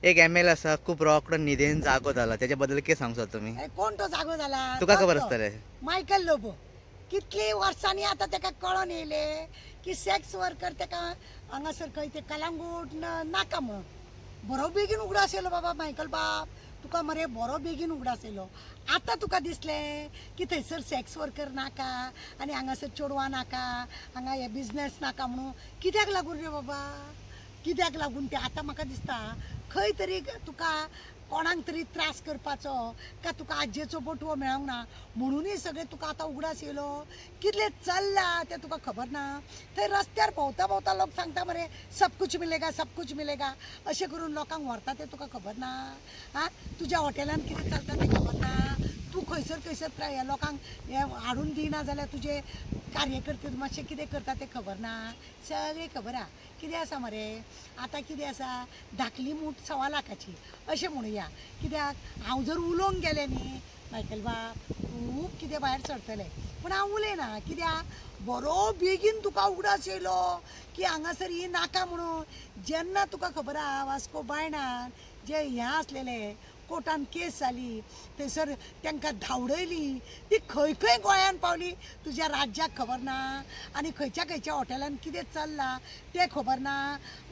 एक एमएल असा खूप रोकडो निधेन जागो जाला त्याच्याबद्दल कितें सांगू तुम्ही? कोण तो जागो जाला तुका खबर आसतले. मायकल लोबो कितली वर्सांनी आता तेका कळोन येयले की सेक्स वर्कर तेका हांगासर खंय ते कलांगूट नाका म्हणून. बरो बेगीन उगडास येयलो बाबा मायकल बाब, तुका मरे बरो बेगीन उगडास येयलो. आतां तुका दिसले की थंयसर सेक्स वर्कर नाका आनी हांगासर चेडवां नाका, हांगा हे बिजनेस नाका म्हणून. कित्याक लागून रे बाबा, कित्याक लागून ते आतां म्हाका दिसता खंय तरी तुका कोणाक तरी त्रास करपाचो का तुका आज्जेचो बटवो मेळोंक ना म्हणूनय सगळे तुका आतां उगडास येयलो. कितले चल्ला तें तुका खबर ना. थंय रस्त्यार भोंवता भोंवता लोक सांगता मरे सब कुछ मिलेगा सब कुछ मिलेगा अशें करून लोकांक व्हरता तें तुका खबर ना. आं तुज्या हॉटेलान कितें चलता तें खबर ना. तूं खंयसर खंयसर हे लोकांक हे हाडून दिना जाल्यार तुजे कार्यकर्ते मातशें कितें करता तें खबर ना. सगळें खबर आहा. कितें आसा मरे आतां कितें आसा धाकली मूठ सवा लाखाची अशें म्हणुया. कित्याक हांव जर उलोवंक गेलें न्ही मायकल बाब खूब कितें भायर सरतलें पूण हांव उलयना. कित्याक बरो बेगीन तुका उगडास येयलो की हांगासर ही नाका म्हणून. जेन्ना तुका खबर आहा वास्को बायणान जे हें आसलेले कोर्टान केस जाली थंयसर तांकां धांवडयली ती खंय खंय गोंयान पावली तुज्या राज्याक खबर ना. आनी खंयच्या खंयच्या हॉटेलान कितें चल्लां तें खबर ना.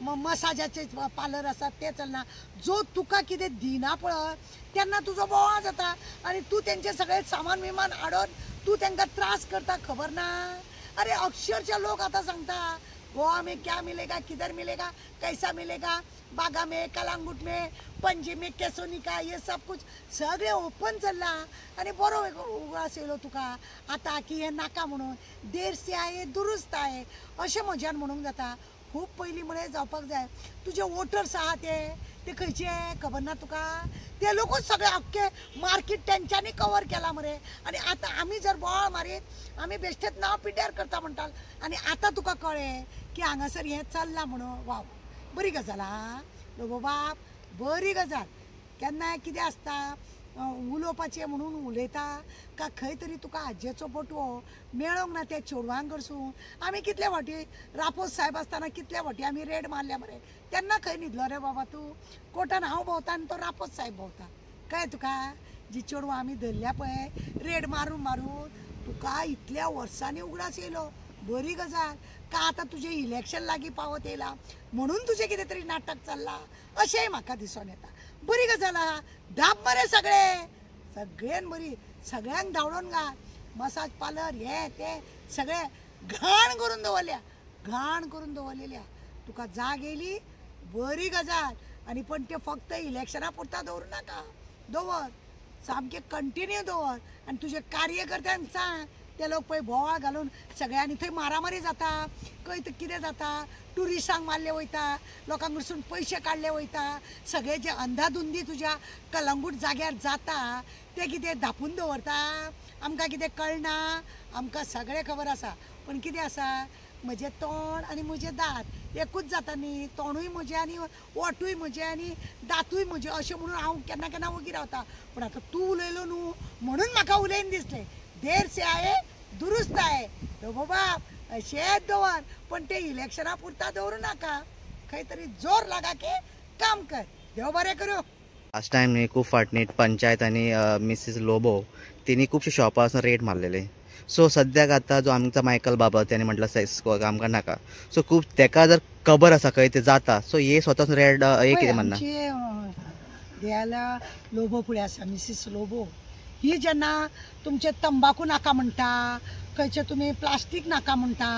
मसाजाचे पार्लर आसात ते चलना. जो तुका कितें दिना पळय तेन्ना तुजो बोवाळ जाता आनी तूं तेंचे सगळे सामान विमान हाडून तूं तांकां त्रास करता खबर ना. अरे अक्षरशः लोक आतां सांगता गोवा में क्या मिलेगा, किधर मिलेगा, कैसा मिलेगा, बागा में, कलांगूट में, पणजी में, केसोनिका, ये सब कुछ सगळे ओपन चल्ला आनी बरो उगडास येयलो तुका आतां की हे नाका म्हणून. देर से आये दुरुस्त आये अशें म्हज्यान म्हणूंक जाता. खूब पयलीं म्हळें जावपाक जाय. तुजे वोटर्स आहा ते खंयचे खबर ना तुका. ते लोकूच सगळे अख्खे मार्केट तेंच्यांनी कवर केला मरे. आनी आतां आमी जर बोवाळ मारीत आमी बेश्टेच नांव पिड्ड्यार करता म्हणटाल आनी आतां तुका कळ्ळें की हांगासर हें चल्लां म्हणून. वाव बरी गजाल आहा लोबो बाब, बरी गजाल. केन्नाय कितें आसता उलोवपाचें म्हणून उलयता का खंय तरी तुका आज्जेचो बटवो मेळोंक ना त्या चेडवांक कडसून. आमी कितले फावटी रापोस साहेब आसतना कितले फावटी आमी रेड मारल्या मरे. तेन्ना खंय न्हिदलो रे बाबा तूं. कोर्टान हांव भोंवता आनी तो रापोस साहेब भोंवता. कळ्ळें तुका. जी चेडवां आमी धरल्या पळय रेड मारून मारून तुका इतल्या वर्सांनी उगडास येयलो. बरी गजाल. का आतां तुजें इलेक्शन लागीं पावत येयलां म्हणून तुजें कितें तरी नाटक चल्लां अशेंय म्हाका दिसून येता. बरी गजाल आहा. दाब मरे सगळ्यान बरी. सगळ्यांक धांवडोन घाल. मसाज पार्लर हे ते सगळे घाण करून दवरल्या, घाण करून दवरलेल्या. तुका जाग येयली बरी गजाल. आनी पण ते फक्त इलेक्शना पुरता दवरूं नाका. दवर सामकें कंटिन्यू दवर आनी तुजे कार्यकर्त्यांक सांग ते लोक पळय बोवाळ घालून सगळ्यांनी थंय मारामारी जाता खंय कितें जाता. ट्युरिस्टांक मारले वयता, लोकांक कडसून पयशे काडले वयता. सगळे जे अंधाधुंदी तुज्या कलंगूट जाग्यार जाता ते कितें धापून दवरता. आमकां कितें कळना. आमकां सगळें खबर आसा. पण कितें आसा म्हजें तोंड आनी म्हजें दांत एकूच जाता न्ही. तोंडूय म्हजें आनी ओठूय म्हजें आनी दांतूय म्हजें अशें म्हणून हांव केन्ना केन्ना वगी रावता. पूण आतां तूं उलयलो न्हू म्हणून म्हाका उलयन दिसलें. देर से आये दुरुस्त आये. लोबो बाब अशेंच दवर पण ते इलेक्शना पुरता दवरूं नाका. खंय तरी जोर लागा के काम कर. देव बरें करूं. लास्ट टायम न्ही खूब फाटणी पंचायत आनी मिसीस लोबो तिनी खुबशे शॉपां वचून रेड मारलेले. सो सद्याक आतां जो आमचा मायकल बाबा त्याने म्हटलं सेक्स आमकां नाका. सो खूब तेका जर खबर आसा खंय ते जाता सो हे स्वताच रेड हे कितें म्हणना. देयाला लोबो फुडें आसा मिसीस लोबो. ही जेन्ना तुमचे तंबाखू नाका म्हणटा खंयचे तुमी प्लास्टीक नाका म्हणटा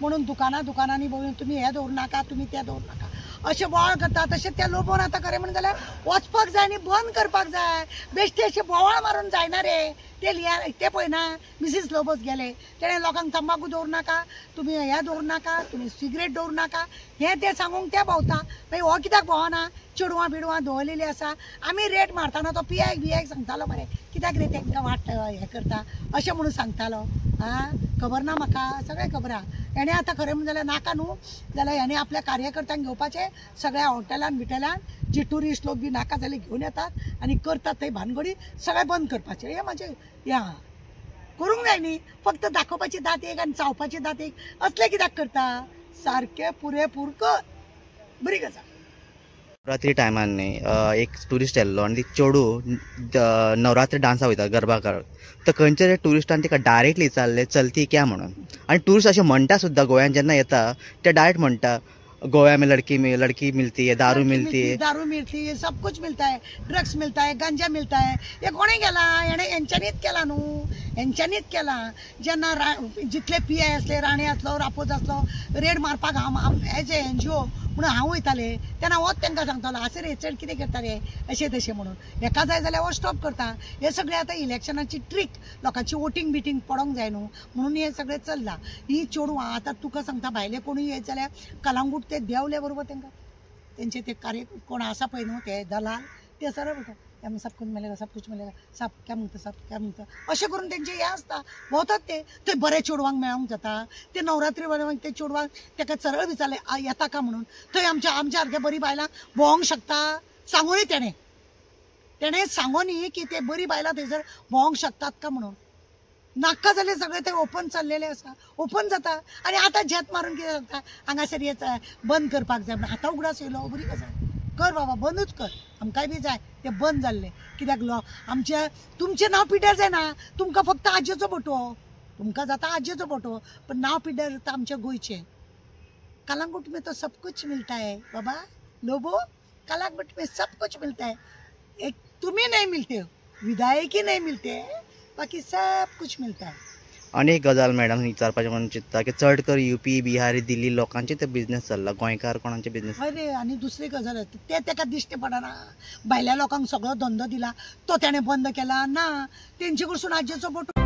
म्हणून दुकानांनी बघून तुमी हे दवरूं नाका तुमी तें दवरूं नाका अशें बोवाळ करता. तशें त्या लोबोन आतां खरें म्हणून जाल्यार वचपाक जाय आनी बंद करपाक जाय. बेश्टे अशें बोवाळ मारून जायना रे. ते पळयना मिसीस लोबोस गेले तेणें लोकांक तंबाखू दवरूं नाका तुमी हें दवरूं नाका तुमी सिगरेट दवरूं नाका हें तें सांगूंक ते भोंवता. मागीर हो कित्याक भोंवना. चेडवां बिडवां दवरलेलीं आसा. आमी रेट मारतना तो पियाक सांगतालो मरे कित्याक रे तांकां वाट हें करता अशें म्हणून सांगतालो. आं खबर ना म्हाका सगळें खबर आहा. हेणें आतां खरें म्हणून जाल्यार नाका न्हू जाल्यार हेणें आपल्या कार्यकर्त्यांक घेवपाचें सगळ्या हॉटेलान बिटेलान जी ट्युरिस्ट लोक बी नाका जाल्यार घेवन येतात आनी करतात थंय भानगडी सगळें बंद करपाचें. हें म्हाजें हें आहा. करूंक जाय न्ही. फक्त दाखोवपाची दात एक आनी चावपाची दात एक असलें कित्याक करता. सारकें पुरेपूर कर. बरी गजाल. नवरात्री टायमान न्ही एक ट्युरिस्ट येल्लो आनी ती चेडू नवरात्री डान्सा वयता गरबा करत तर खंयच्या तरी ट्युरिस्टान तिका डायरेक्टली विचारलें चलती क्या म्हणून आनी ट्युरिस्ट अशें म्हणटा सुद्दां गोंयान जेन्ना येता ते डायरेक्ट म्हणटा गोवा में लड़की मिलती है, दारू मिलती है, सब कुछ मिलता है, ड्रग्स मिलता है, गांजा मिलता है. हे कोणी केला? यांच्यानीच केला न्हू, यांच्यानीच केला. जेन्ना जितले PI असले, राणे असलो, रापोज असलो, रेड मारपाक एज ए NGO म्हणून हांव वयताले तेन्ना होच तांकां सांगतालो आसर हे चड कितें करताले अशें तशें म्हणून. हेका जाय जाल्यार हो स्टॉप करता. हे सगळे आतां इलेक्शनाची ट्रीक, लोकांची वोटींग बिटींग पडोंक जाय न्हू म्हणून हे सगळें चल्लां. ही चेडवां आतां तुका सांगता भायले कोणूय येत जाल्यार कलांगूट ते देवले बरोबर तांकां तेंचे ते कार्य कोण आसा पळय न्हू ते दलाल ते सरळ म्हणटा सब कुछ मिलेगा, सब कुछ मिलेगा, सब क्या म्हणटा अशें करून तेंचे हे आसता भोंवतात ते. थंय बरे चेडवांक मेळोंक जाता. ते नवरात्री बरें ते चेडवांक ताका सरळ विचारलें येता का म्हणून. थंय आमच्या सारक्या बरी बायलां भोंवंक शकता सांगूनी तेणें सांगोनी की ते बरी बायलां थंयसर भोंवंक शकतात का म्हणून. नाका जाल्यार सगळें ते ओपन चल्लेलें आसा, ओपन जाता. आनी आतां झेत मारून कितें जाता हांगासर हे बंद करपाक जाय म्हणून आतां उगडास येयलो बरी गजाल. कर बाबा बंदूच कर, आमकांय बी जाय ते बंद जाल्ले. कित्याक आमचे तुमचें नांव पिड्ड्यार जायना. तुमकां फक्त आजयेचो बोटो, तुमकां जाता आजयेचो बोटो, पण नांव पिड्ड्यार जाता आमच्या गोंयचें. कलांगूट में तो सब कुछ मिलता है बाबा लोबो, कलांगूट में सब कुछ मिलता है. एक तुम्ही नहीं मिलते हो, विधायकी नहीं मिलते, बाकी सब कुछ मिलता है. आनी एक गजाल मॅडम विचारपाचें म्हणून चिंतता की चड कर UP बिहारी दिल्ली लोकांचे ते बिझनेस चल्ला, गोंयकार कोणाचे बिझनेस. अरे आनी दुसरी गजाल ते ताका दिश्टी पडना. भायल्या लोकांक सगळो धंदो दिला तो तेणें बंद केला ना. तेंचे कडसून आजयेचो बोटो